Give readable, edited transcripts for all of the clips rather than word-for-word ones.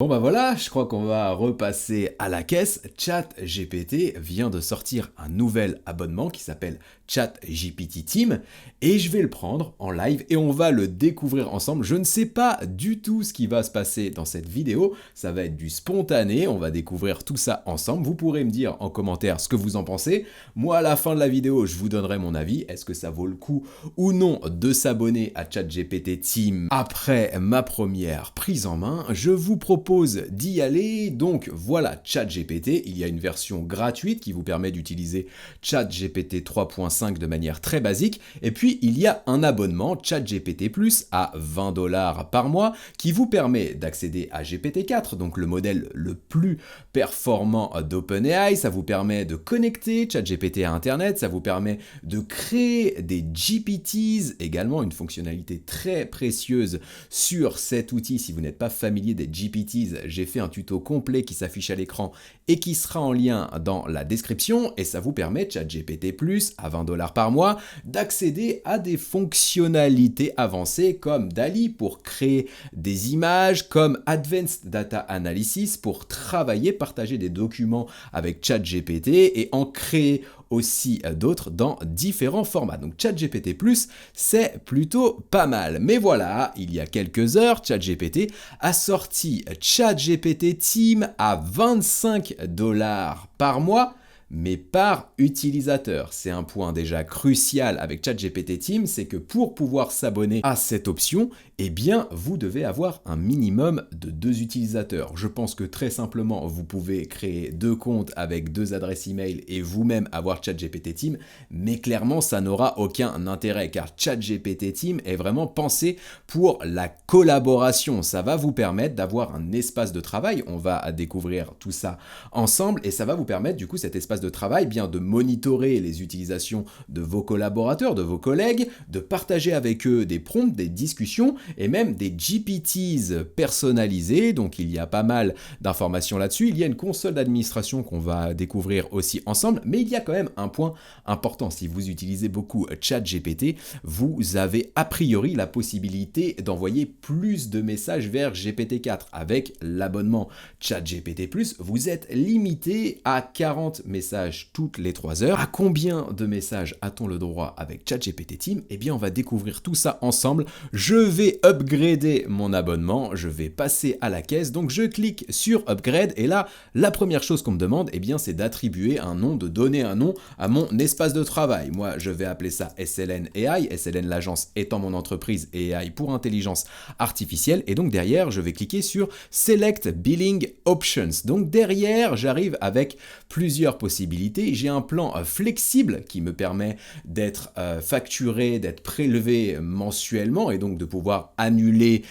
Bon bah voilà, je crois qu'on va repasser à la caisse. ChatGPT vient de sortir un nouvel abonnement qui s'appelle ChatGPT Team et je vais le prendre en live et on va le découvrir ensemble. Je ne sais pas du tout ce qui va se passer dans cette vidéo, ça va être du spontané, on va découvrir tout ça ensemble. Vous pourrez me dire en commentaire ce que vous en pensez. Moi à la fin de la vidéo, je vous donnerai mon avis. Est-ce que ça vaut le coup ou non de s'abonner à ChatGPT Team après ma première prise en main? Je vous propose d'y aller. Donc voilà ChatGPT, il y a une version gratuite qui vous permet d'utiliser ChatGPT 3.5 de manière très basique, et puis il y a un abonnement ChatGPT Plus à 20 $ par mois qui vous permet d'accéder à GPT-4, donc le modèle le plus performant d'OpenAI. Ça vous permet de connecter ChatGPT à Internet, ça vous permet de créer des GPTs, également une fonctionnalité très précieuse sur cet outil. Si vous n'êtes pas familier des GPTs, j'ai fait un tuto complet qui s'affiche à l'écran et qui sera en lien dans la description, et ça vous permet, ChatGPT Plus, à 20 $ par mois, d'accéder à des fonctionnalités avancées comme DALL-E pour créer des images, comme Advanced Data Analysis pour travailler, partager des documents avec ChatGPT et en créer aussi d'autres dans différents formats. Donc ChatGPT Plus, c'est plutôt pas mal. Mais voilà, il y a quelques heures, ChatGPT a sorti ChatGPT Team à 25 $ par mois, mais par utilisateur. C'est un point déjà crucial avec ChatGPT Team, c'est que pour pouvoir s'abonner à cette option, eh bien, vous devez avoir un minimum de 2 utilisateurs. Je pense que très simplement, vous pouvez créer 2 comptes avec 2 adresses email et vous-même avoir ChatGPT Team, mais clairement, ça n'aura aucun intérêt car ChatGPT Team est vraiment pensé pour la collaboration. Ça va vous permettre d'avoir un espace de travail. On va découvrir tout ça ensemble et ça va vous permettre, du coup, cet espace de travail, bien de monitorer les utilisations de vos collaborateurs, de vos collègues, de partager avec eux des prompts, des discussions et même des GPTs personnalisés. Donc il y a pas mal d'informations là-dessus. Il y a une console d'administration qu'on va découvrir aussi ensemble, mais il y a quand même un point important. Si vous utilisez beaucoup ChatGPT, vous avez a priori la possibilité d'envoyer plus de messages vers GPT-4. Avec l'abonnement ChatGPT+, vous êtes limité à 40 messages toutes les 3 heures. À combien de messages a-t-on le droit avec ChatGPT Team? Eh bien, on va découvrir tout ça ensemble. Je vais upgrader mon abonnement, je vais passer à la caisse, donc je clique sur Upgrade, et là, la première chose qu'on me demande, eh bien, c'est d'attribuer un nom, de donner un nom à mon espace de travail. Moi, je vais appeler ça SLN AI, SLN l'agence étant mon entreprise et AI pour intelligence artificielle, et donc derrière, je vais cliquer sur Select Billing Options. Donc derrière, j'arrive avec plusieurs possibilités. J'ai un plan flexible qui me permet d'être facturé, d'être prélevé mensuellement et donc de pouvoir annuler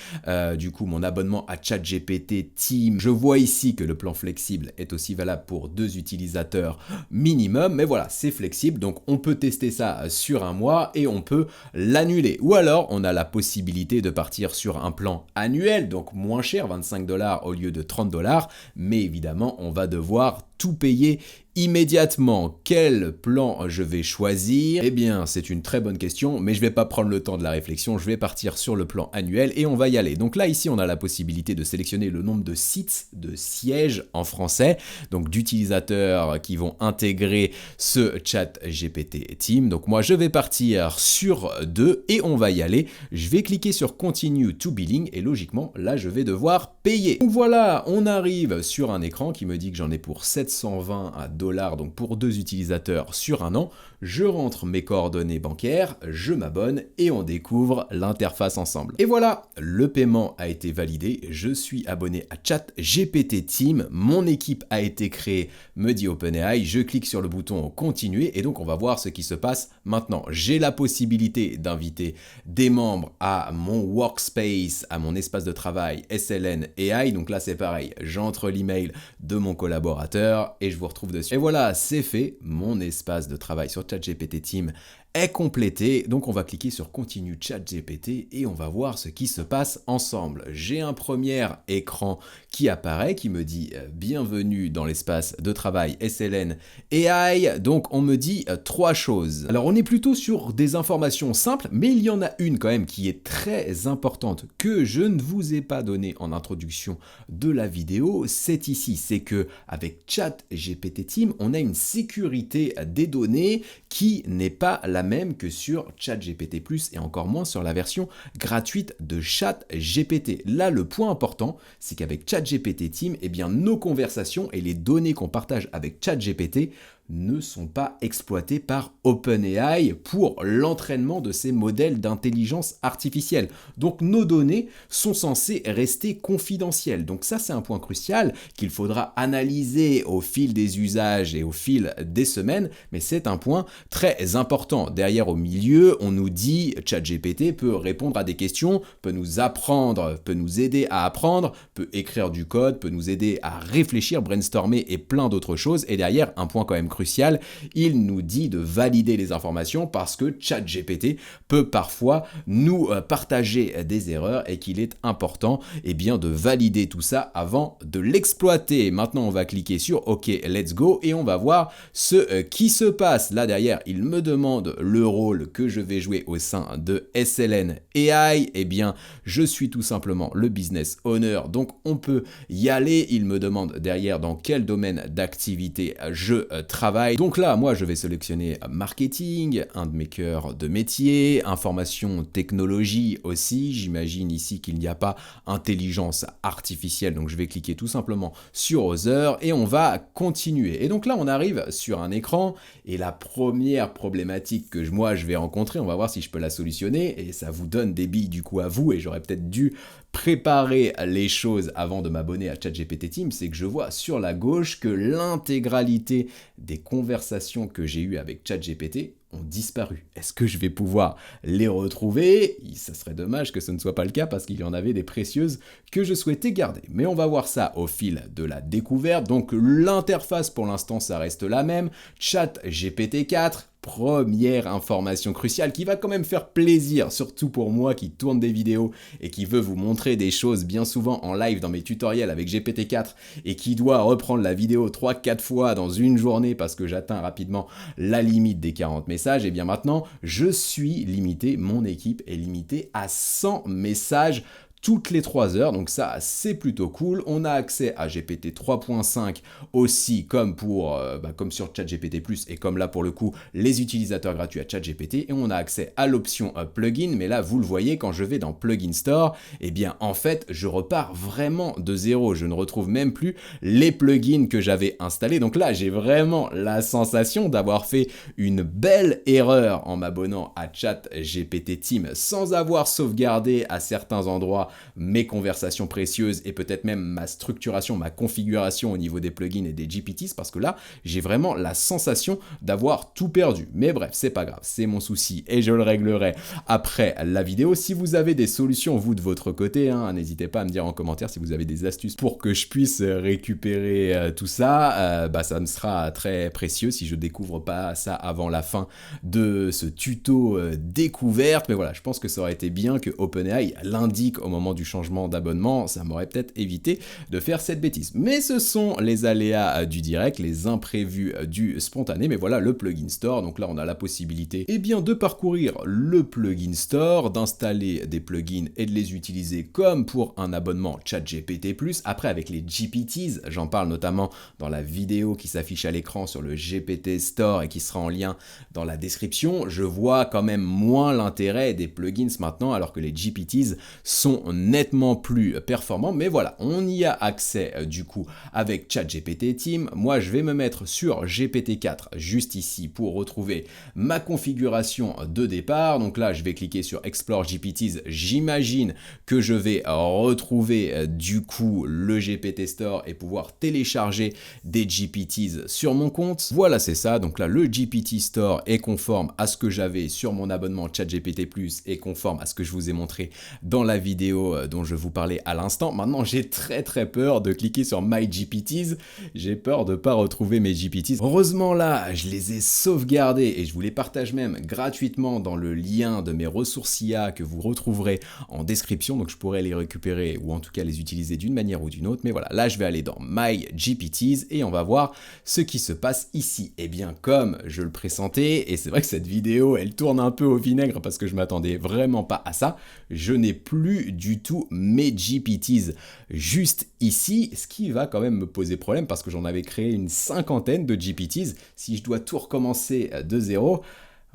du coup mon abonnement à ChatGPT Team. Je vois ici que le plan flexible est aussi valable pour 2 utilisateurs minimum, mais voilà, c'est flexible, donc on peut tester ça sur un mois et on peut l'annuler. Ou alors, on a la possibilité de partir sur un plan annuel, donc moins cher, 25 $ au lieu de 30 $, mais évidemment, on va devoir tout payer immédiatement. Quel plan je vais choisir? Eh bien, c'est une très bonne question, mais je vais pas prendre le temps de la réflexion, je vais partir sur le plan annuel et on va y aller. Donc là, ici, on a la possibilité de sélectionner le nombre de sites, de sièges en français, donc d'utilisateurs qui vont intégrer ce ChatGPT Team. Donc moi, je vais partir sur 2 et on va y aller. Je vais cliquer sur Continue to Billing et logiquement, là, je vais devoir payer. Donc voilà, on arrive sur un écran qui me dit que j'en ai pour 720 $, donc pour 2 utilisateurs sur un an. Je rentre mes coordonnées bancaires, je m'abonne et on découvre l'interface ensemble. Et voilà, le paiement a été validé, je suis abonné à ChatGPT Team, mon équipe a été créée, me dit OpenAI, je clique sur le bouton continuer et donc on va voir ce qui se passe maintenant. J'ai la possibilité d'inviter des membres à mon workspace, à mon espace de travail SLN AI, donc là c'est pareil, j'entre l'email de mon collaborateur et je vous retrouve dessus. Et voilà, c'est fait, mon espace de travail sur ChatGPT Team est complété. Donc on va cliquer sur Continue ChatGPT et on va voir ce qui se passe ensemble. J'ai un premier écran qui apparaît, qui me dit bienvenue dans l'espace de travail SLN AI. Donc on me dit trois choses. Alors on est plutôt sur des informations simples, mais il y en a une quand même qui est très importante que je ne vous ai pas donnée en introduction de la vidéo. C'est ici, c'est que avec ChatGPT Team, on a une sécurité des données qui n'est pas la même que sur ChatGPT+, et encore moins sur la version gratuite de ChatGPT. Là, le point important, c'est qu'avec ChatGPT Team, eh bien, nos conversations et les données qu'on partage avec ChatGPT ne sont pas exploités par OpenAI pour l'entraînement de ces modèles d'intelligence artificielle. Donc nos données sont censées rester confidentielles. Donc ça, c'est un point crucial qu'il faudra analyser au fil des usages et au fil des semaines, mais c'est un point très important. Derrière, au milieu, on nous dit ChatGPT peut répondre à des questions, peut nous apprendre, peut nous aider à apprendre, peut écrire du code, peut nous aider à réfléchir, brainstormer et plein d'autres choses. Et derrière, un point quand même crucial, il nous dit de valider les informations parce que ChatGPT peut parfois nous partager des erreurs et qu'il est important bien de valider tout ça avant de l'exploiter. Maintenant, on va cliquer sur OK, let's go et on va voir ce qui se passe. Là derrière, il me demande le rôle que je vais jouer au sein de SLN AI. Eh bien, je suis tout simplement le business owner, donc on peut y aller. Il me demande derrière dans quel domaine d'activité je travaille. Donc là, moi, je vais sélectionner marketing, un de mes cœurs de métier, information technologie aussi. J'imagine ici qu'il n'y a pas intelligence artificielle, donc je vais cliquer tout simplement sur Other et on va continuer. Et donc là, on arrive sur un écran et la première problématique que moi je vais rencontrer, on va voir si je peux la solutionner et ça vous donne des billes du coup à vous et j'aurais peut-être dû préparer les choses avant de m'abonner à ChatGPT Team, c'est que je vois sur la gauche que l'intégralité des conversations que j'ai eues avec ChatGPT ont disparu. Est-ce que je vais pouvoir les retrouver? Ça serait dommage que ce ne soit pas le cas parce qu'il y en avait des précieuses que je souhaitais garder. Mais on va voir ça au fil de la découverte. Donc l'interface pour l'instant ça reste la même. ChatGPT 4. Première information cruciale qui va quand même faire plaisir, surtout pour moi qui tourne des vidéos et qui veut vous montrer des choses bien souvent en live dans mes tutoriels avec GPT-4 et qui doit reprendre la vidéo 3-4 fois dans une journée parce que j'atteins rapidement la limite des 40 messages. Et bien maintenant, je suis limité, mon équipe est limitée à 100 messages toutes les 3 heures, donc ça c'est plutôt cool. On a accès à GPT 3.5 aussi comme comme sur ChatGPT+, et comme là pour le coup les utilisateurs gratuits à ChatGPT, et on a accès à l'option plugin, mais là vous le voyez quand je vais dans Plugin Store, et bien en fait je repars vraiment de zéro, je ne retrouve même plus les plugins que j'avais installés, donc là j'ai vraiment la sensation d'avoir fait une belle erreur en m'abonnant à ChatGPT Team sans avoir sauvegardé à certains endroits mes conversations précieuses et peut-être même ma structuration, ma configuration au niveau des plugins et des GPTs, parce que là, j'ai vraiment la sensation d'avoir tout perdu. Mais bref, c'est pas grave, c'est mon souci et je le réglerai après la vidéo. Si vous avez des solutions, vous, de votre côté, n'hésitez pas à me dire en commentaire si vous avez des astuces pour que je puisse récupérer tout ça. Ça me sera très précieux si je découvre pas ça avant la fin de ce tuto découverte. Mais voilà, je pense que ça aurait été bien que OpenAI l'indique au moment du changement d'abonnement, ça m'aurait peut-être évité de faire cette bêtise. Mais ce sont les aléas du direct, les imprévus du spontané, mais voilà le plugin store. Donc là on a la possibilité de parcourir le plugin store, d'installer des plugins et de les utiliser comme pour un abonnement ChatGPT+. Après avec les GPTs, j'en parle notamment dans la vidéo qui s'affiche à l'écran sur le GPT Store et qui sera en lien dans la description, je vois quand même moins l'intérêt des plugins maintenant alors que les GPTs sont nettement plus performants, mais voilà, on y a accès du coup avec ChatGPT Team. Moi je vais me mettre sur GPT-4 juste ici pour retrouver ma configuration de départ. Donc là je vais cliquer sur Explore GPTs, j'imagine que je vais retrouver du coup le GPT Store et pouvoir télécharger des GPTs sur mon compte. Voilà, c'est ça, donc là le GPT Store est conforme à ce que j'avais sur mon abonnement ChatGPT+, et conforme à ce que je vous ai montré dans la vidéo vidéo dont je vous parlais à l'instant. Maintenant, j'ai très peur de cliquer sur My GPTs. J'ai peur de ne pas retrouver mes GPTs. Heureusement là, je les ai sauvegardés et je vous les partage même gratuitement dans le lien de mes ressources IA que vous retrouverez en description. Donc je pourrais les récupérer ou en tout cas les utiliser d'une manière ou d'une autre. Mais voilà, là je vais aller dans My GPTs et on va voir ce qui se passe ici. Et bien comme je le pressentais, et c'est vrai que cette vidéo elle tourne un peu au vinaigre parce que je m'attendais vraiment pas à ça, je n'ai plus du tout mes GPTs juste ici, ce qui va quand même me poser problème parce que j'en avais créé une cinquantaine de GPTs. Si je dois tout recommencer de zéro,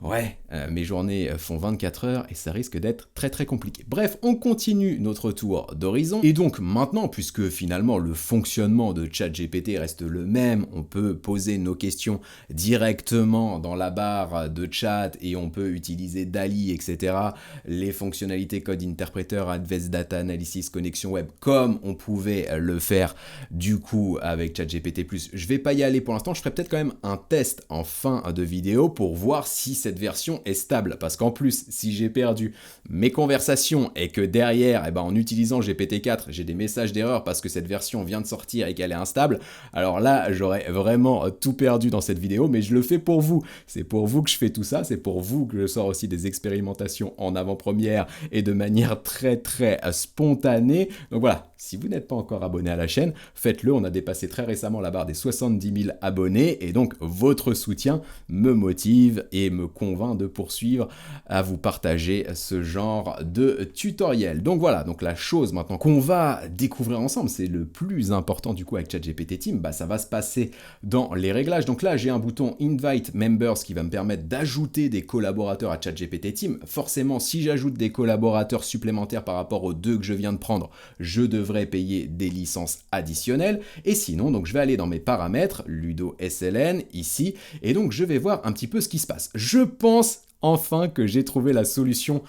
ouais, mes journées font 24 heures et ça risque d'être très compliqué. Bref, on continue notre tour d'horizon. Et donc maintenant, puisque finalement le fonctionnement de ChatGPT reste le même, on peut poser nos questions directement dans la barre de chat et on peut utiliser DALL-E, etc. Les fonctionnalités Code Interpreter, Advanced Data Analysis, connexion web, comme on pouvait le faire du coup avec ChatGPT+. Je vais pas y aller pour l'instant, je ferai peut-être quand même un test en fin de vidéo pour voir si cette version est stable, parce qu'en plus, si j'ai perdu mes conversations et que derrière, en utilisant GPT-4, j'ai des messages d'erreur parce que cette version vient de sortir et qu'elle est instable, alors là, j'aurais vraiment tout perdu dans cette vidéo, mais je le fais pour vous. C'est pour vous que je fais tout ça, c'est pour vous que je sors aussi des expérimentations en avant-première et de manière très spontanée. Donc voilà, si vous n'êtes pas encore abonné à la chaîne, faites-le, on a dépassé très récemment la barre des 70 000 abonnés, et donc votre soutien me motive et me convainc de poursuivre à vous partager ce genre de tutoriel. Donc voilà, donc la chose maintenant qu'on va découvrir ensemble, c'est le plus important du coup avec ChatGPT Team, ça va se passer dans les réglages. Donc là, j'ai un bouton Invite Members qui va me permettre d'ajouter des collaborateurs à ChatGPT Team. Forcément, si j'ajoute des collaborateurs supplémentaires par rapport aux 2 que je viens de prendre, je devrais payer des licences additionnelles. Et sinon, donc je vais aller dans mes paramètres, Ludo SLN, ici, et donc je vais voir un petit peu ce qui se passe. Je pense enfin que j'ai trouvé la solution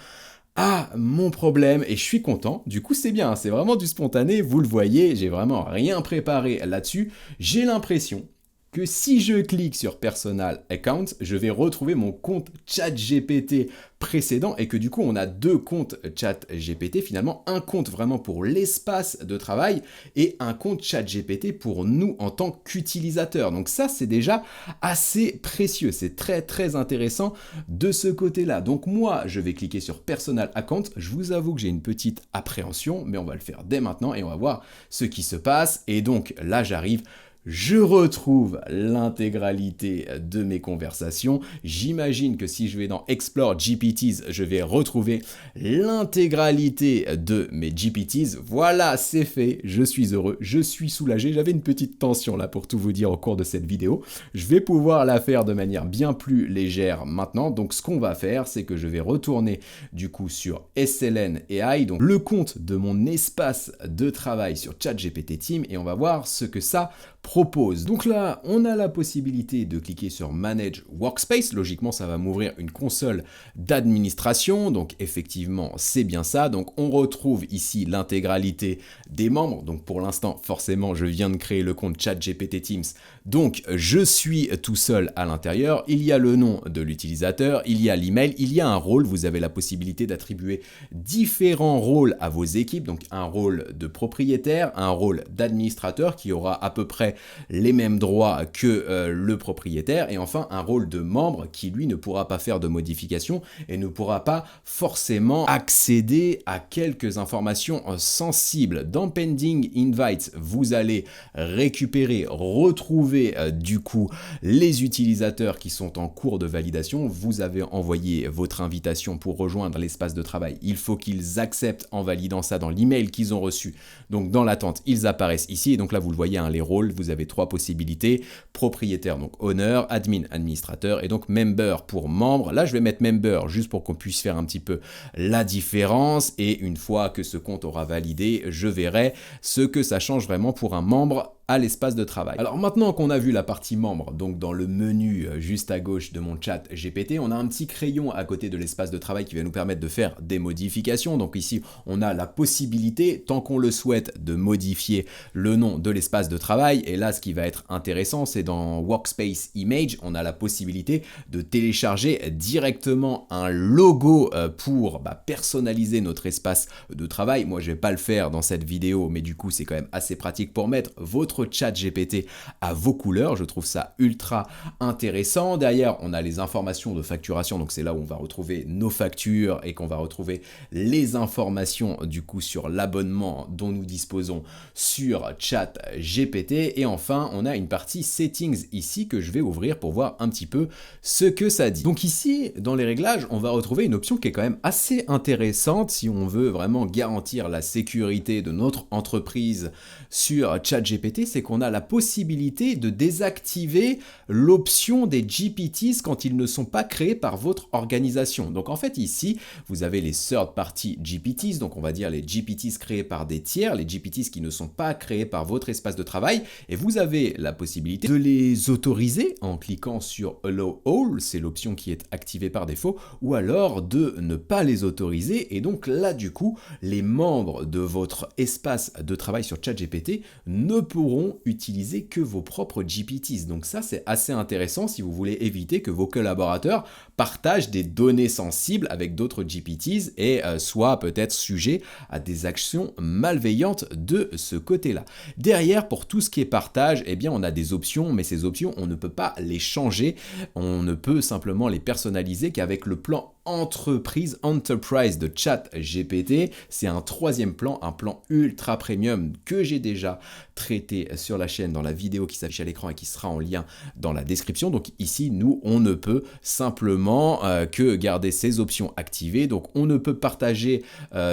à mon problème et je suis content. Du coup, c'est bien, c'est vraiment du spontané, vous le voyez, j'ai vraiment rien préparé là-dessus. J'ai l'impression que si je clique sur Personal Account, je vais retrouver mon compte ChatGPT précédent et que du coup, on a 2 comptes ChatGPT, finalement, un compte vraiment pour l'espace de travail et un compte ChatGPT pour nous en tant qu'utilisateurs. Donc ça, c'est déjà assez précieux, c'est très intéressant de ce côté-là. Donc moi, je vais cliquer sur Personal Account. Je vous avoue que j'ai une petite appréhension, mais on va le faire dès maintenant et on va voir ce qui se passe. Et donc là, j'arrive. Je retrouve l'intégralité de mes conversations. J'imagine que si je vais dans Explore GPTs, je vais retrouver l'intégralité de mes GPTs. Voilà, c'est fait. Je suis heureux, je suis soulagé. J'avais une petite tension là pour tout vous dire au cours de cette vidéo. Je vais pouvoir la faire de manière bien plus légère maintenant. Donc ce qu'on va faire, c'est que je vais retourner du coup sur SLN AI, donc le compte de mon espace de travail sur ChatGPT Team, et on va voir ce que ça propose. Donc là, on a la possibilité de cliquer sur Manage Workspace. Logiquement, ça va m'ouvrir une console d'administration. Donc effectivement, c'est bien ça. Donc on retrouve ici l'intégralité des membres. Donc pour l'instant, forcément, je viens de créer le compte ChatGPT Teams. Donc je suis tout seul à l'intérieur. Il y a le nom de l'utilisateur, il y a l'email, il y a un rôle. Vous avez la possibilité d'attribuer différents rôles à vos équipes. Donc un rôle de propriétaire, un rôle d'administrateur qui aura à peu près les mêmes droits que le propriétaire, et enfin un rôle de membre qui lui ne pourra pas faire de modifications et ne pourra pas forcément accéder à quelques informations sensibles. Dans Pending Invites, vous allez récupérer, retrouver du coup les utilisateurs qui sont en cours de validation. Vous avez envoyé votre invitation pour rejoindre l'espace de travail. Il faut qu'ils acceptent en validant ça dans l'email qu'ils ont reçu. Donc dans l'attente, ils apparaissent ici, et donc là vous le voyez, les rôles, vous avez 3 possibilités: propriétaire, donc owner, admin, administrateur, et donc member pour membre. Là je vais mettre member juste pour qu'on puisse faire un petit peu la différence, et une fois que ce compte aura validé, je verrai ce que ça change vraiment pour un membre à l'espace de travail. Alors maintenant qu'on a vu la partie membre, donc dans le menu juste à gauche de mon chat GPT, on a un petit crayon à côté de l'espace de travail qui va nous permettre de faire des modifications. Donc ici, on a la possibilité, tant qu'on le souhaite, de modifier le nom de l'espace de travail. Et là, ce qui va être intéressant, c'est dans Workspace Image, on a la possibilité de télécharger directement un logo pour personnaliser notre espace de travail. Moi, je vais pas le faire dans cette vidéo, mais du coup, c'est quand même assez pratique pour mettre votre chat GPT à vos couleurs. Je trouve ça ultra intéressant. Derrière, on a les informations de facturation. Donc, c'est là où on va retrouver nos factures et qu'on va retrouver les informations du coup sur l'abonnement dont nous disposons sur chat GPT. Et enfin, on a une partie settings ici que je vais ouvrir pour voir un petit peu ce que ça dit. Donc ici, dans les réglages, on va retrouver une option qui est quand même assez intéressante si on veut vraiment garantir la sécurité de notre entreprise sur ChatGPT, c'est qu'on a la possibilité de désactiver l'option des GPTs quand ils ne sont pas créés par votre organisation. Donc en fait ici, vous avez les third-party GPTs, donc on va dire les GPTs créés par des tiers, les GPTs qui ne sont pas créés par votre espace de travail, et vous avez la possibilité de les autoriser en cliquant sur Allow All, c'est l'option qui est activée par défaut, ou alors de ne pas les autoriser, et donc là du coup, les membres de votre espace de travail sur ChatGPT ne pourront utiliser que vos propres GPTs. Donc ça, c'est assez intéressant si vous voulez éviter que vos collaborateurs partagent des données sensibles avec d'autres GPTs et soient peut-être sujets à des actions malveillantes de ce côté-là. Derrière, pour tout ce qui est partage, eh bien, on a des options, mais ces options, on ne peut pas les changer. On ne peut simplement les personnaliser qu'avec le plan entreprise, enterprise de ChatGPT. C'est un troisième plan, un plan ultra premium que j'ai déjà traité sur la chaîne dans la vidéo qui s'affiche à l'écran et qui sera en lien dans la description. Donc ici, nous, on ne peut simplement que garder ces options activées. Donc on ne peut partager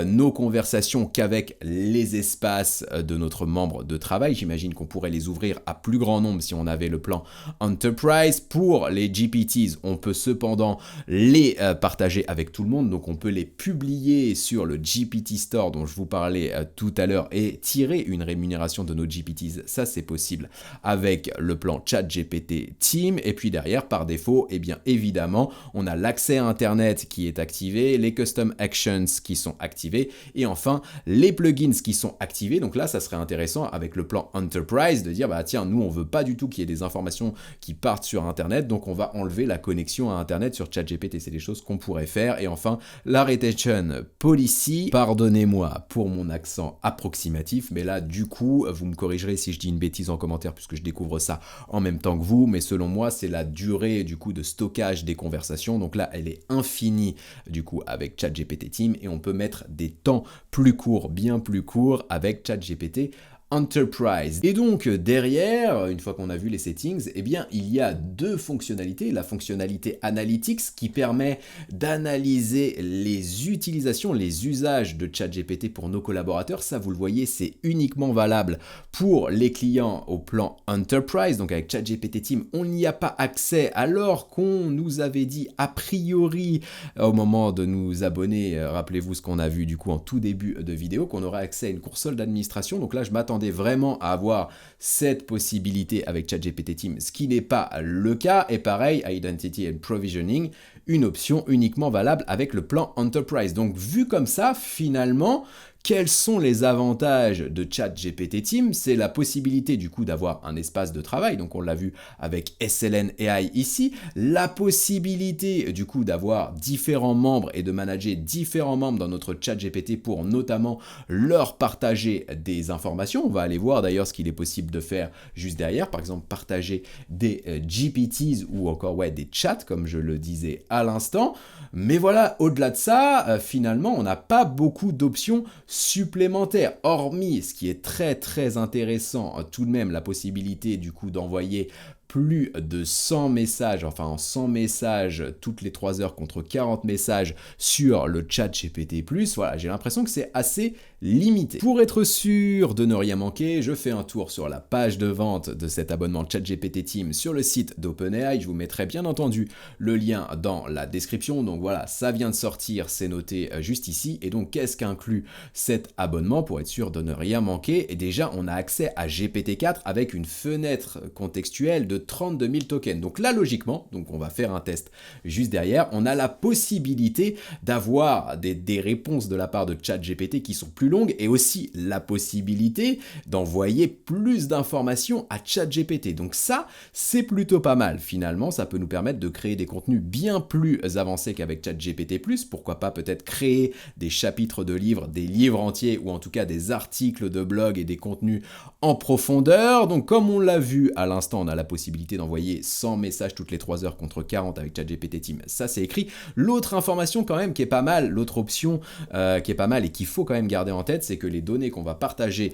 nos conversations qu'avec les espaces de notre membre de travail. J'imagine qu'on pourrait les ouvrir à plus grand nombre si on avait le plan Enterprise. Pour les GPTs, on peut cependant les partager avec tout le monde, donc on peut les publier sur le GPT Store dont je vous parlais tout à l'heure et tirer une rémunération de nos GPTs, ça c'est possible avec le plan ChatGPT Team. Et puis derrière, par défaut, eh bien évidemment, on a l'accès à Internet qui est activé, les Custom Actions qui sont activés et enfin les plugins qui sont activés. Donc là, ça serait intéressant avec le plan Enterprise de dire bah tiens, nous on veut pas du tout qu'il y ait des informations qui partent sur Internet, donc on va enlever la connexion à Internet sur ChatGPT. C'est des choses qu'on pourrait faire. Et enfin, la Retention Policy, pardonnez-moi pour mon accent approximatif, mais là, du coup, vous me corrigerez si je dis une bêtise en commentaire puisque je découvre ça en même temps que vous, mais selon moi, c'est la durée du coup de stockage des conversations. Donc là, elle est infinie du coup avec ChatGPT Team et on peut mettre des temps plus courts, bien plus courts avec ChatGPT Enterprise. Et donc derrière, une fois qu'on a vu les settings, eh bien il y a deux fonctionnalités. La fonctionnalité Analytics qui permet d'analyser les utilisations, les usages de ChatGPT pour nos collaborateurs. Ça, vous le voyez, c'est uniquement valable pour les clients au plan Enterprise. Donc avec ChatGPT Team, on n'y a pas accès alors qu'on nous avait dit a priori au moment de nous abonner, rappelez-vous ce qu'on a vu du coup en tout début de vidéo, qu'on aurait accès à une console d'administration. Donc là, je m'attendais vraiment à avoir cette possibilité avec ChatGPT Team, ce qui n'est pas le cas. Et pareil, Identity and Provisioning, une option uniquement valable avec le plan Enterprise. Donc vu comme ça, finalement, quels sont les avantages de ChatGPT Team? C'est la possibilité du coup d'avoir un espace de travail, donc on l'a vu avec SLN AI ici, la possibilité du coup d'avoir différents membres et de manager différents membres dans notre ChatGPT pour notamment leur partager des informations. On va aller voir d'ailleurs ce qu'il est possible de faire juste derrière, par exemple partager des GPTs ou encore des chats comme je le disais à l'instant. Mais voilà, au-delà de ça, finalement on n'a pas beaucoup d'options supplémentaires, hormis ce qui est très très intéressant, tout de même la possibilité du coup d'envoyer plus de 100 messages, enfin 100 messages toutes les 3 heures contre 40 messages sur le chat GPT+. Voilà, j'ai l'impression que c'est assez limité. Pour être sûr de ne rien manquer, je fais un tour sur la page de vente de cet abonnement ChatGPT Team sur le site d'OpenAI. Je vous mettrai bien entendu le lien dans la description. Donc voilà, ça vient de sortir, c'est noté juste ici. Et donc qu'est-ce qu'inclut cet abonnement pour être sûr de ne rien manquer? Et déjà, on a accès à GPT-4 avec une fenêtre contextuelle de 32 000 tokens. Donc là, logiquement, donc on va faire un test juste derrière, on a la possibilité d'avoir des réponses de la part de ChatGPT qui sont plus longues et aussi la possibilité d'envoyer plus d'informations à ChatGPT. Donc ça, c'est plutôt pas mal. Finalement, ça peut nous permettre de créer des contenus bien plus avancés qu'avec ChatGPT+. Pourquoi pas peut-être créer des chapitres de livres, des livres entiers ou en tout cas des articles de blog et des contenus en profondeur. Donc comme on l'a vu à l'instant, on a la possibilité d'envoyer 100 messages toutes les 3 heures contre 40 avec ChatGPT Team. Ça, c'est écrit. L'autre information quand même qui est pas mal, l'autre option qui est pas mal et qu'il faut quand même garder en tête, c'est que les données qu'on va partager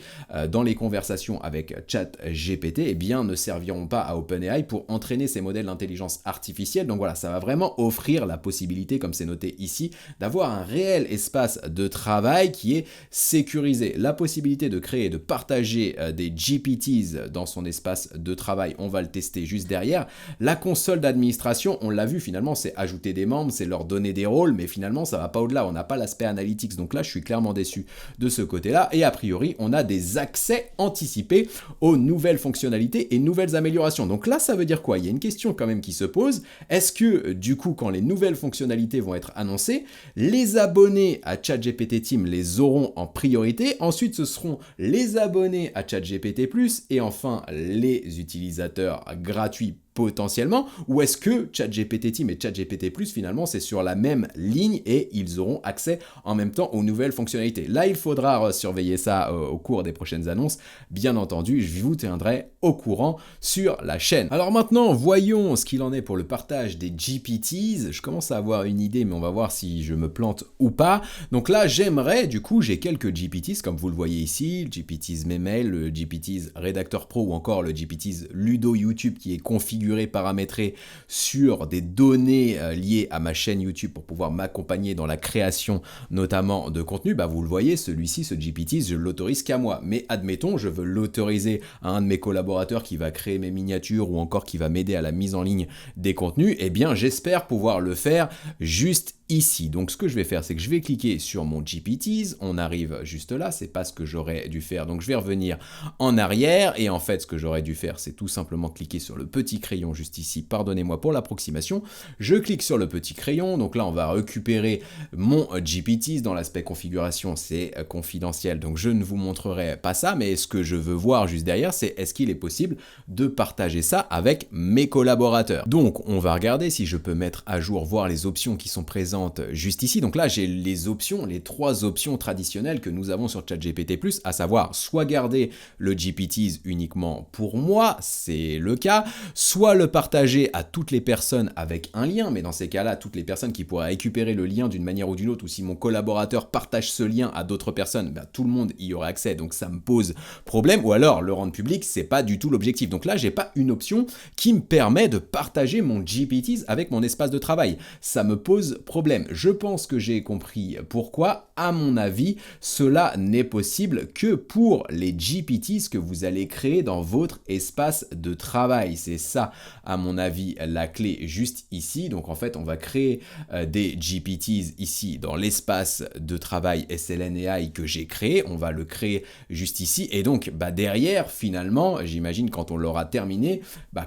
dans les conversations avec ChatGPT, eh bien, ne serviront pas à OpenAI pour entraîner ces modèles d'intelligence artificielle. Donc voilà, ça va vraiment offrir la possibilité, comme c'est noté ici, d'avoir un réel espace de travail qui est sécurisé. La possibilité de créer et de partager des GPTs dans son espace de travail, on va le tester juste derrière. La console d'administration, on l'a vu finalement, c'est ajouter des membres, c'est leur donner des rôles, mais finalement ça va pas au-delà, on n'a pas l'aspect analytics, donc là je suis clairement déçu de ce côté-là, et a priori on a des accès anticipés aux nouvelles fonctionnalités et nouvelles améliorations. Donc là ça veut dire quoi? Il y a une question quand même qui se pose, est-ce que du coup quand les nouvelles fonctionnalités vont être annoncées, les abonnés à ChatGPT Team les auront en priorité, ensuite ce seront les abonnés à ChatGPT+, et enfin les utilisateurs gratuits potentiellement, ou est-ce que ChatGPT Team et ChatGPT+, finalement, c'est sur la même ligne et ils auront accès en même temps aux nouvelles fonctionnalités? Là, il faudra surveiller ça au cours des prochaines annonces. Bien entendu, je vous tiendrai au courant sur la chaîne. Alors maintenant, voyons ce qu'il en est pour le partage des GPTs. Je commence à avoir une idée, mais on va voir si je me plante ou pas. Donc là, j'aimerais, du coup, j'ai quelques GPTs, comme vous le voyez ici, le GPTs Memel, le GPTs Redacteur Pro ou encore le GPTs Ludo YouTube qui est configuré, paramétré sur des données liées à ma chaîne YouTube pour pouvoir m'accompagner dans la création notamment de contenu. Bah vous le voyez, celui-ci, ce GPT, je l'autorise qu'à moi. Mais admettons, je veux l'autoriser à un de mes collaborateurs qui va créer mes miniatures ou encore qui va m'aider à la mise en ligne des contenus. Eh bien, j'espère pouvoir le faire juste ici. Donc ce que je vais faire, c'est que je vais cliquer sur mon GPTs, on arrive juste là, c'est pas ce que j'aurais dû faire, donc je vais revenir en arrière, et en fait ce que j'aurais dû faire, c'est tout simplement cliquer sur le petit crayon juste ici, pardonnez-moi pour l'approximation, je clique sur le petit crayon, donc là on va récupérer mon GPTs, dans l'aspect configuration c'est confidentiel, donc je ne vous montrerai pas ça, mais ce que je veux voir juste derrière, c'est est-ce qu'il est possible de partager ça avec mes collaborateurs. Donc on va regarder si je peux mettre à jour, voir les options qui sont présentes juste ici. Donc là, j'ai les options, les 3 options traditionnelles que nous avons sur ChatGPT+, à savoir soit garder le GPTs uniquement pour moi, c'est le cas, soit le partager à toutes les personnes avec un lien, mais dans ces cas-là, toutes les personnes qui pourraient récupérer le lien d'une manière ou d'une autre, ou si mon collaborateur partage ce lien à d'autres personnes, ben, tout le monde y aurait accès, donc ça me pose problème, ou alors le rendre public, c'est pas du tout l'objectif. Donc là, j'ai pas une option qui me permet de partager mon GPTs avec mon espace de travail. Ça me pose problème. Je pense que j'ai compris pourquoi. À mon avis, cela n'est possible que pour les GPTs que vous allez créer dans votre espace de travail. C'est ça, à mon avis, la clé juste ici. Donc en fait, on va créer des GPTs ici dans l'espace de travail SLN que j'ai créé. On va le créer juste ici. Et donc, derrière, finalement, j'imagine quand on l'aura terminé,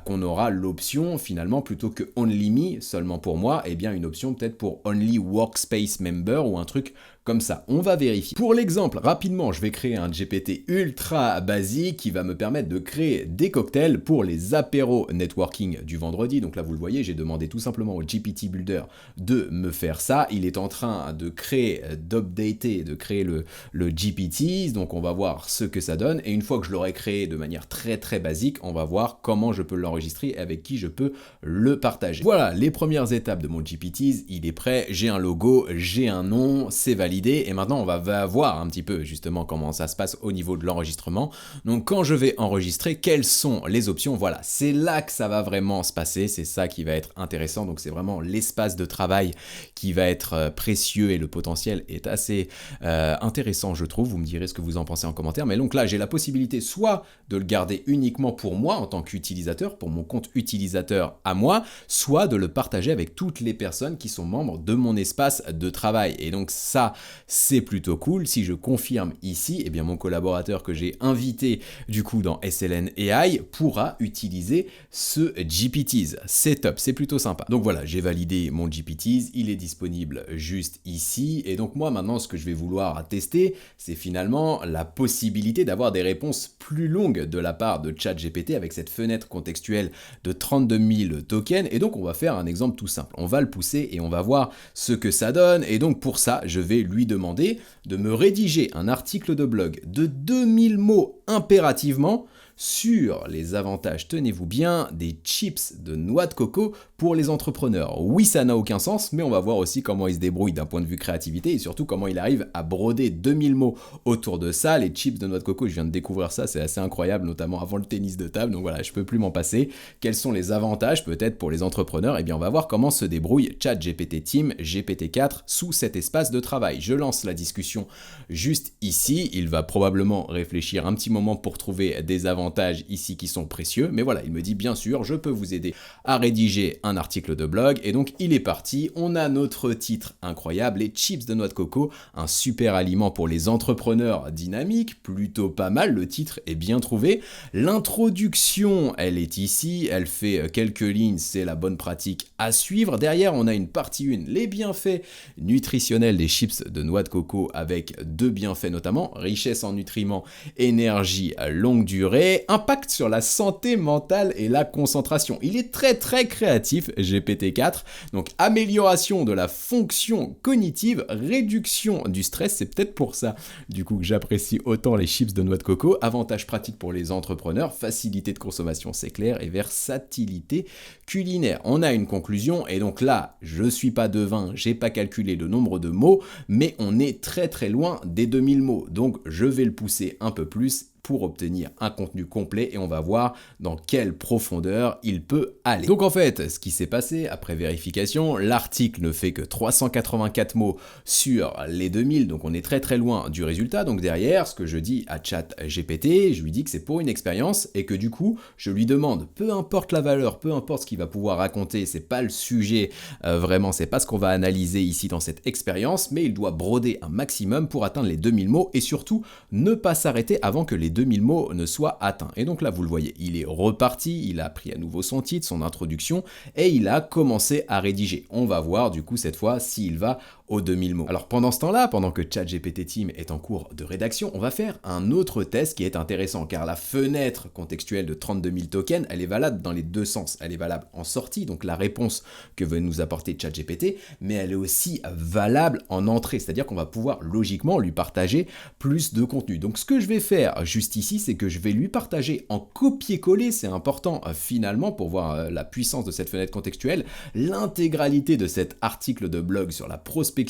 qu'on aura l'option, finalement, plutôt que Only Me, seulement pour moi, eh bien une option peut-être pour Only Workspace Member ou un truc comme ça. On va vérifier. Pour l'exemple, rapidement, je vais créer un GPT ultra basique qui va me permettre de créer des cocktails pour les apéros networking du vendredi. Donc là, vous le voyez, j'ai demandé tout simplement au GPT Builder de me faire ça. Il est en train de créer, d'updater, de créer le GPT. Donc on va voir ce que ça donne. Et une fois que je l'aurai créé de manière très très basique, on va voir comment je peux l'enregistrer et avec qui je peux le partager. Voilà, les premières étapes de mon GPTs. Il est prêt, j'ai un logo, j'ai un nom, c'est validé. validé et maintenant on va voir un petit peu justement comment ça se passe au niveau de l'enregistrement. Donc quand je vais enregistrer, quelles sont les options? Voilà, c'est là que ça va vraiment se passer, c'est ça qui va être intéressant. Donc c'est vraiment l'espace de travail qui va être précieux et le potentiel est assez intéressant, je trouve. Vous me direz ce que vous en pensez en commentaire. Mais donc là, j'ai la possibilité soit de le garder uniquement pour moi en tant qu'utilisateur, pour mon compte utilisateur à moi, soit de le partager avec toutes les personnes qui sont membres de mon espace de travail. Et donc ça, c'est plutôt cool. Si je confirme ici, eh bien mon collaborateur que j'ai invité du coup dans SLN AI pourra utiliser ce GPTs. C'est top, c'est plutôt sympa. Donc voilà, j'ai validé mon GPTs, il est disponible juste ici. Et donc moi maintenant, ce que je vais vouloir tester, c'est finalement la possibilité d'avoir des réponses plus longues de la part de ChatGPT avec cette fenêtre contextuelle de 32 000 tokens. Et donc on va faire un exemple tout simple. On va le pousser et on va voir ce que ça donne. Et donc pour ça, je vais lui demander de me rédiger un article de blog de 2000 mots impérativement sur les avantages, tenez-vous bien, des chips de noix de coco pour les entrepreneurs. Oui, ça n'a aucun sens, mais on va voir aussi comment il se débrouille d'un point de vue créativité et surtout comment il arrive à broder 2000 mots autour de ça. Les chips de noix de coco, je viens de découvrir ça, c'est assez incroyable, notamment avant le tennis de table, donc voilà, je peux plus m'en passer. Quels sont les avantages peut-être pour les entrepreneurs? Eh bien, on va voir comment se débrouille ChatGPT Team GPT-4 sous cet espace de travail. Je lance la discussion juste ici, il va probablement réfléchir un petit moment pour trouver des avantages ici qui sont précieux, mais voilà, il me dit bien sûr, je peux vous aider à rédiger un article de blog, et donc il est parti. On a notre titre incroyable, les chips de noix de coco, un super aliment pour les entrepreneurs dynamiques, plutôt pas mal, le titre est bien trouvé. L'introduction, elle est ici, elle fait quelques lignes, c'est la bonne pratique à suivre. Derrière, on a une partie 1, les bienfaits nutritionnels des chips de noix de coco, avec 2 bienfaits notamment, richesse en nutriments, énergie à longue durée, impact sur la santé mentale et la concentration. Il est très créatif, GPT-4. Donc amélioration de la fonction cognitive, réduction du stress, c'est peut-être pour ça du coup que j'apprécie autant les chips de noix de coco. Avantages pratiques pour les entrepreneurs, facilité de consommation, c'est clair, et versatilité culinaire. On a une conclusion et donc là, je suis pas devin, j'ai pas calculé le nombre de mots, mais on est très loin des 2000 mots. Donc je vais le pousser un peu plus pour obtenir un contenu complet et on va voir dans quelle profondeur il peut aller. Donc en fait, ce qui s'est passé après vérification, l'article ne fait que 384 mots sur les 2000, donc on est très loin du résultat. Donc derrière, ce que je dis à ChatGPT, je lui dis que c'est pour une expérience et que du coup, je lui demande, peu importe la valeur, peu importe ce qu'il va pouvoir raconter, c'est pas le sujet vraiment, c'est pas ce qu'on va analyser ici dans cette expérience, mais il doit broder un maximum pour atteindre les 2000 mots et surtout ne pas s'arrêter avant que les 2000 mots ne soient atteints. Et donc là, vous le voyez, il est reparti, il a pris à nouveau son titre, son introduction, et il a commencé à rédiger. On va voir du coup cette fois s'il va aux 2000 mots. Alors pendant ce temps-là, pendant que ChatGPT Team est en cours de rédaction, on va faire un autre test qui est intéressant, car la fenêtre contextuelle de 32 000 tokens, elle est valable dans les deux sens. Elle est valable en sortie, donc la réponse que veut nous apporter ChatGPT, mais elle est aussi valable en entrée, c'est-à-dire qu'on va pouvoir logiquement lui partager plus de contenu. Donc ce que je vais faire juste ici, c'est que je vais lui partager en copier-coller, c'est important finalement pour voir la puissance de cette fenêtre contextuelle, l'intégralité de cet article de blog sur la prospection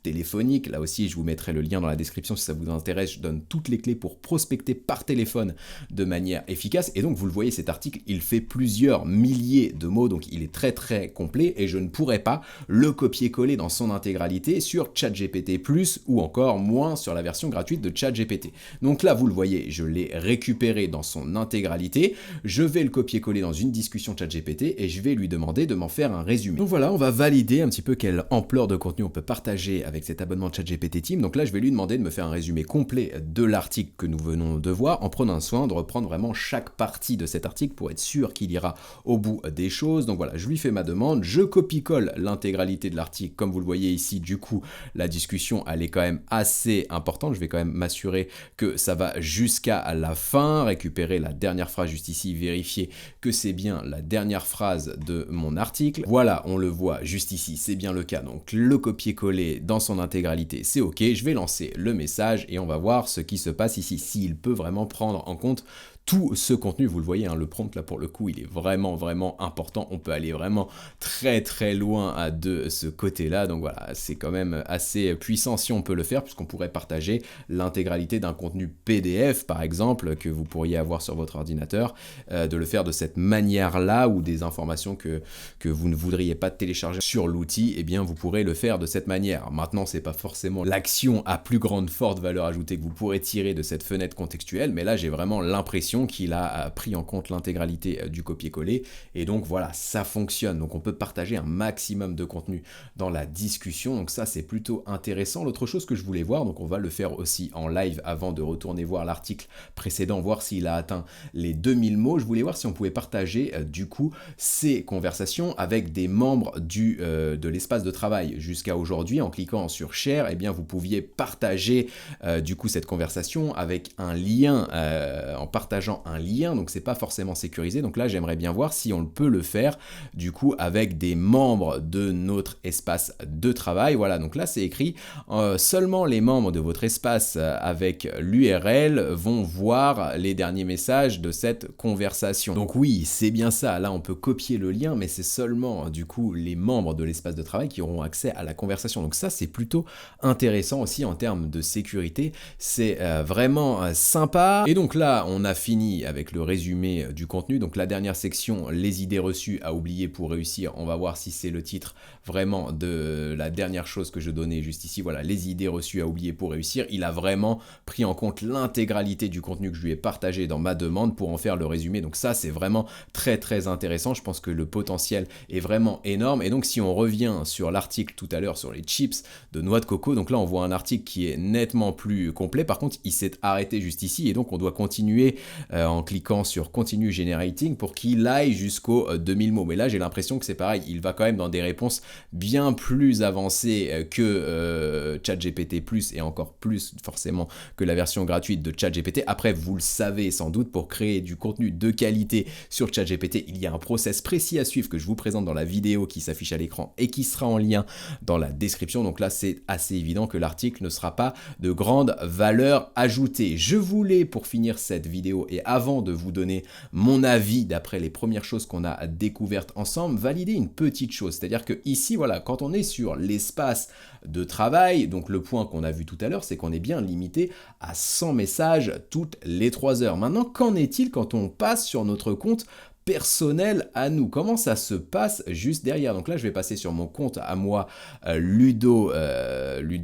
téléphonique. Là aussi, je vous mettrai le lien dans la description si ça vous intéresse. Je donne toutes les clés pour prospecter par téléphone de manière efficace. Et donc, vous le voyez, cet article, il fait plusieurs milliers de mots, donc il est très complet et je ne pourrais pas le copier-coller dans son intégralité sur ChatGPT+, ou encore moins sur la version gratuite de ChatGPT. Donc là, vous le voyez, je l'ai récupéré dans son intégralité. Je vais le copier-coller dans une discussion ChatGPT et je vais lui demander de m'en faire un résumé. Donc voilà, on va valider un petit peu quelle ampleur de contenu on peut partager avec cet abonnement ChatGPT Team. Donc là, je vais lui demander de me faire un résumé complet de l'article que nous venons de voir, en prenant soin de reprendre vraiment chaque partie de cet article pour être sûr qu'il ira au bout des choses. Donc voilà, je lui fais ma demande, je copie-colle l'intégralité de l'article. Comme vous le voyez ici, du coup, la discussion, elle est quand même assez importante. Je vais quand même m'assurer que ça va jusqu'à la fin, récupérer la dernière phrase juste ici, vérifier que c'est bien la dernière phrase de mon article. Voilà, on le voit juste ici, c'est bien le cas. Donc le copier-coller dans son intégralité, c'est OK. Je vais lancer le message et on va voir ce qui se passe ici, s'il peut vraiment prendre en compte tout ce contenu. Vous le voyez, hein, le prompt là pour le coup, il est vraiment important. On peut aller vraiment très loin de ce côté-là. Donc voilà, c'est quand même assez puissant si on peut le faire, puisqu'on pourrait partager l'intégralité d'un contenu PDF par exemple que vous pourriez avoir sur votre ordinateur, de le faire de cette manière-là, ou des informations que vous ne voudriez pas télécharger sur l'outil, eh bien vous pourrez le faire de cette manière. Maintenant, c'est pas forcément l'action à plus grande forte valeur ajoutée que vous pourrez tirer de cette fenêtre contextuelle, mais là j'ai vraiment l'impression qu'il a pris en compte l'intégralité du copier-coller, et donc voilà, ça fonctionne. Donc on peut partager un maximum de contenu dans la discussion, donc ça c'est plutôt intéressant. L'autre chose que je voulais voir, donc on va le faire aussi en live avant de retourner voir l'article précédent, voir s'il a atteint les 2000 mots, je voulais voir si on pouvait partager du coup ces conversations avec des membres de l'espace de travail. Jusqu'à aujourd'hui, en cliquant sur Share, eh bien vous pouviez partager du coup cette conversation avec un lien, en partageant un lien, donc c'est pas forcément sécurisé. Donc là j'aimerais bien voir si on peut le faire du coup avec des membres de notre espace de travail. Voilà, donc là c'est écrit seulement les membres de votre espace avec l'URL vont voir les derniers messages de cette conversation. Donc oui, c'est bien ça, là on peut copier le lien, mais c'est seulement du coup les membres de l'espace de travail qui auront accès à la conversation. Donc ça c'est plutôt intéressant aussi en termes de sécurité, c'est vraiment sympa. Et donc là on a fini avec le résumé du contenu. Donc la dernière section, les idées reçues à oublier pour réussir, on va voir si c'est le titre vraiment de la dernière chose que je donnais juste ici. Voilà, les idées reçues à oublier pour réussir. Il a vraiment pris en compte l'intégralité du contenu que je lui ai partagé dans ma demande pour en faire le résumé. Donc ça c'est vraiment très intéressant. Je pense que le potentiel est vraiment énorme. Et donc si on revient sur l'article tout à l'heure sur les chips de noix de coco, donc là on voit un article qui est nettement plus complet. Par contre il s'est arrêté juste ici, et donc on doit continuer en cliquant sur Continue Generating pour qu'il aille jusqu'aux 2000 mots. Mais là j'ai l'impression que c'est pareil, il va quand même dans des réponses bien plus avancées que ChatGPT+, et encore plus forcément que la version gratuite de ChatGPT. Après, vous le savez sans doute, pour créer du contenu de qualité sur ChatGPT, il y a un process précis à suivre que je vous présente dans la vidéo qui s'affiche à l'écran et qui sera en lien dans la description. Donc là, c'est assez évident que l'article ne sera pas de grande valeur ajoutée. Je voulais, pour finir cette vidéo et avant de vous donner mon avis d'après les premières choses qu'on a découvertes ensemble, valider une petite chose. C'est-à-dire que ici, voilà, quand on est sur l'espace de travail, donc le point qu'on a vu tout à l'heure, c'est qu'on est bien limité à 100 messages toutes les 3 heures. Maintenant, qu'en est-il quand on passe sur notre compte personnel à nous? Comment ça se passe juste derrière? Donc là je vais passer sur mon compte à moi, Ludo,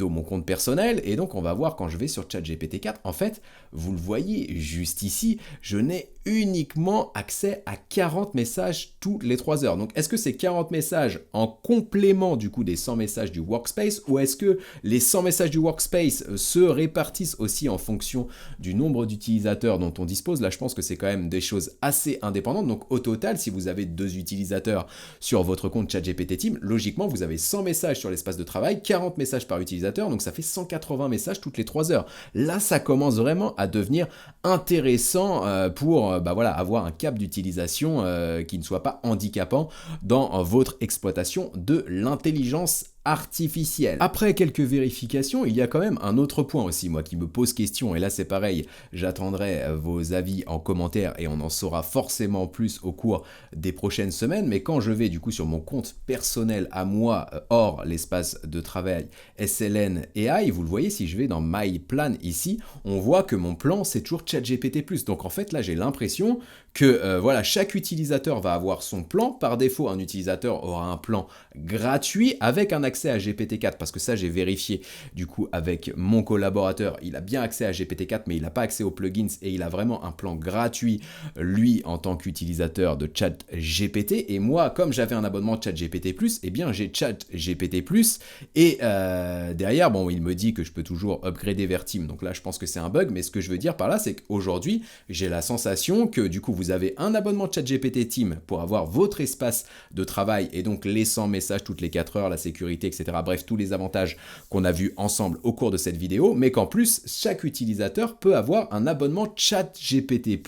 mon compte personnel, et donc on va voir quand je vais sur ChatGPT 4, en fait vous le voyez juste ici, je n'ai uniquement accès à 40 messages toutes les 3 heures. Donc est-ce que c'est 40 messages en complément du coup des 100 messages du workspace, ou est-ce que les 100 messages du workspace se répartissent aussi en fonction du nombre d'utilisateurs dont on dispose? Là je pense que c'est quand même des choses assez indépendantes. Donc au total, si vous avez 2 utilisateurs sur votre compte ChatGPT Team, logiquement vous avez 100 messages sur l'espace de travail, 40 messages par utilisateur, donc ça fait 180 messages toutes les 3 heures. Là ça commence vraiment à devenir intéressant pour voilà, avoir un cap d'utilisation qui ne soit pas handicapant dans votre exploitation de l'intelligence artificielle. Après quelques vérifications, il y a quand même un autre point aussi, moi, qui me pose question, et là c'est pareil, j'attendrai vos avis en commentaire et on en saura forcément plus au cours des prochaines semaines, mais quand je vais du coup sur mon compte personnel à moi, hors l'espace de travail SLN AI, vous le voyez, si je vais dans My Plan ici, on voit que mon plan c'est toujours ChatGPT+. Donc en fait là j'ai l'impression que voilà, chaque utilisateur va avoir son plan. Par défaut, un utilisateur aura un plan gratuit avec un accès à GPT-4, parce que ça j'ai vérifié du coup avec mon collaborateur, il a bien accès à GPT-4 mais il n'a pas accès aux plugins, et il a vraiment un plan gratuit lui en tant qu'utilisateur de ChatGPT. Et moi, comme j'avais un abonnement ChatGPT+, eh bien j'ai ChatGPT+, et derrière, bon, il me dit que je peux toujours upgrader vers Team, donc là je pense que c'est un bug, mais ce que je veux dire par là, c'est qu'aujourd'hui j'ai la sensation que du coup vous avez un abonnement ChatGPT Team pour avoir votre espace de travail, et donc les 100 messages toutes les 4 heures, la sécurité, etc. Bref, tous les avantages qu'on a vus ensemble au cours de cette vidéo, mais qu'en plus, chaque utilisateur peut avoir un abonnement ChatGPT+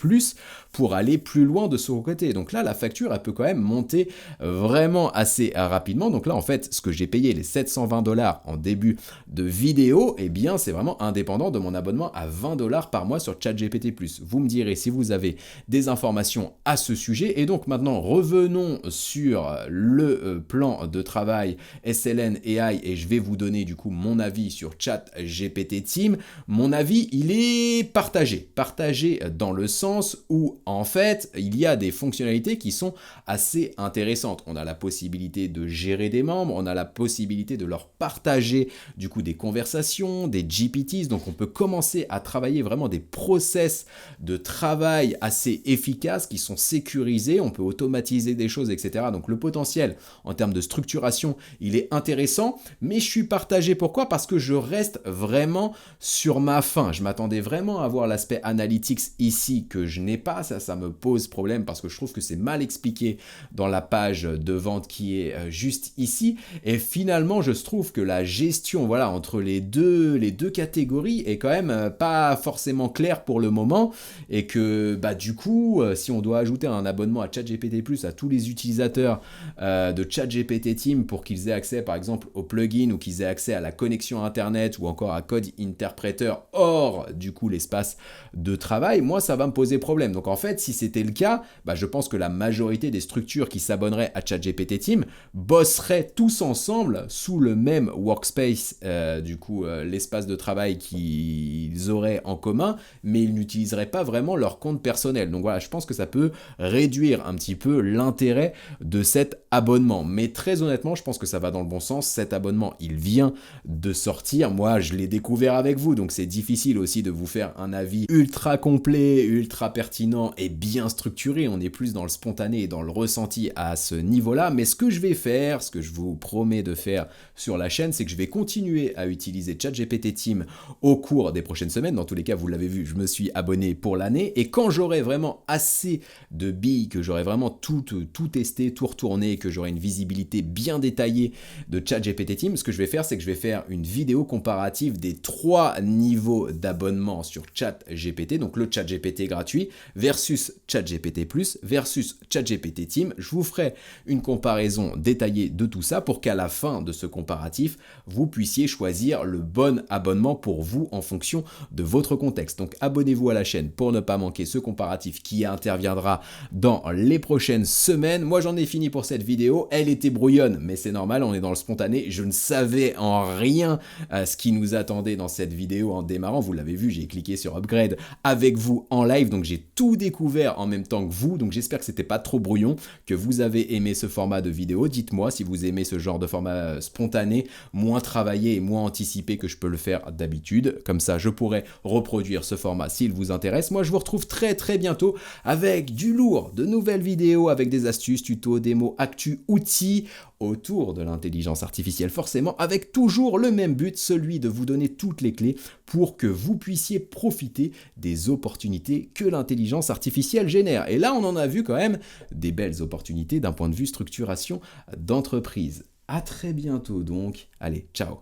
pour aller plus loin de son côté. Donc là, la facture, elle peut quand même monter vraiment assez rapidement. Donc là, en fait, ce que j'ai payé, les 720 $ en début de vidéo, eh bien, c'est vraiment indépendant de mon abonnement à 20 $ par mois sur ChatGPT+. Vous me direz si vous avez des informations à ce sujet. Et donc maintenant, revenons sur le plan de travail SLN AI et je vais vous donner du coup mon avis sur ChatGPT Team. Mon avis, il est partagé dans le sens où en fait, il y a des fonctionnalités qui sont assez intéressantes. On a la possibilité de gérer des membres, on a la possibilité de leur partager du coup des conversations, des GPTs, donc on peut commencer à travailler vraiment des process de travail assez efficaces qui sont sécurisés, on peut automatiser des choses, etc. Donc le potentiel en termes de structuration, il est intéressant, mais je suis partagé. Pourquoi? Parce que je reste vraiment sur ma faim. Je m'attendais vraiment à avoir l'aspect analytics ici que je n'ai pas. Ça me pose problème parce que je trouve que c'est mal expliqué dans la page de vente qui est juste ici. Et finalement, je trouve que la gestion, voilà, entre les deux catégories est quand même pas forcément claire pour le moment. Et que bah, du coup, si on doit ajouter un abonnement à ChatGPT+, à tous les utilisateurs de ChatGPT Team pour qu'ils aient accès par exemple au plugin ou qu'ils aient accès à la connexion internet ou encore à Code Interpreter hors du coup l'espace de travail, moi ça va me poser problème. Donc en fait, si c'était le cas, bah, je pense que la majorité des structures qui s'abonneraient à ChatGPT Team bosseraient tous ensemble sous le même workspace, l'espace de travail qu'ils auraient en commun, mais ils n'utiliseraient pas vraiment leur compte personnel. Donc voilà, je pense que ça peut réduire un petit peu l'intérêt de cet abonnement. Mais très honnêtement, je pense que ça va dans le bon sens. Cet abonnement, il vient de sortir. Moi, je l'ai découvert avec vous, donc c'est difficile aussi de vous faire un avis ultra complet, ultra pertinent et bien structuré. On est plus dans le spontané et dans le ressenti à ce niveau-là. Mais ce que je vais faire, ce que je vous promets de faire sur la chaîne, c'est que je vais continuer à utiliser ChatGPT Team au cours des prochaines semaines. Dans tous les cas, vous l'avez vu, je me suis abonné pour l'année. Et quand j'aurai vraiment assez de billes, que j'aurai vraiment tout testé, tout retourné, que j'aurai une visibilité bien détaillée de ChatGPT Team, ce que je vais faire, c'est que je vais faire une vidéo comparative des 3 niveaux d'abonnement sur ChatGPT, donc le ChatGPT gratuit versus ChatGPT+, versus ChatGPT Team. Je vous ferai une comparaison détaillée de tout ça pour qu'à la fin de ce comparatif, vous puissiez choisir le bon abonnement pour vous en fonction de votre contexte. Donc abonnez-vous à la chaîne pour ne pas manquer ce comparatif qui interviendra dans les prochaines semaines. Moi j'en ai fini pour cette vidéo, elle était brouillonne mais c'est normal, on est dans le spontané, je ne savais en rien ce qui nous attendait dans cette vidéo en démarrant, vous l'avez vu, j'ai cliqué sur upgrade avec vous en live, donc j'ai tout découvert en même temps que vous, donc j'espère que c'était pas trop brouillon, que vous avez aimé ce format de vidéo. Dites-moi si vous aimez ce genre de format spontané, moins travaillé et moins anticipé que je peux le faire d'habitude, comme ça je pourrais reproduire ce format s'il vous intéresse. Moi je vous retrouve très bientôt avec du lourd, de nouvelles vidéos avec des astuces, tutos, démos, actus, outils autour de l'intelligence artificielle, forcément avec toujours le même but, celui de vous donner toutes les clés pour que vous puissiez profiter des opportunités que l'intelligence artificielle génère. Et là on en a vu quand même des belles opportunités d'un point de vue structuration d'entreprise. À très bientôt donc, allez, ciao.